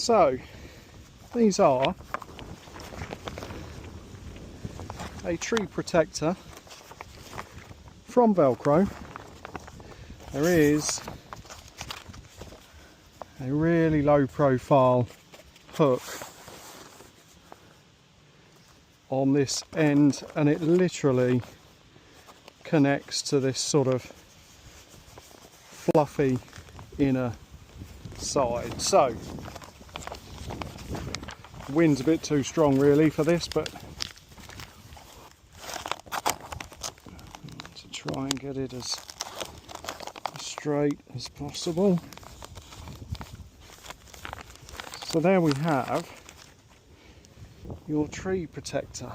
So these are a tree protector from Velcro. There is a really low profile hook on this end, and it literally connects to this sort of fluffy inner side. So the wind's a bit too strong really for this, but to try and get it as straight as possible. So there we have your tree protector.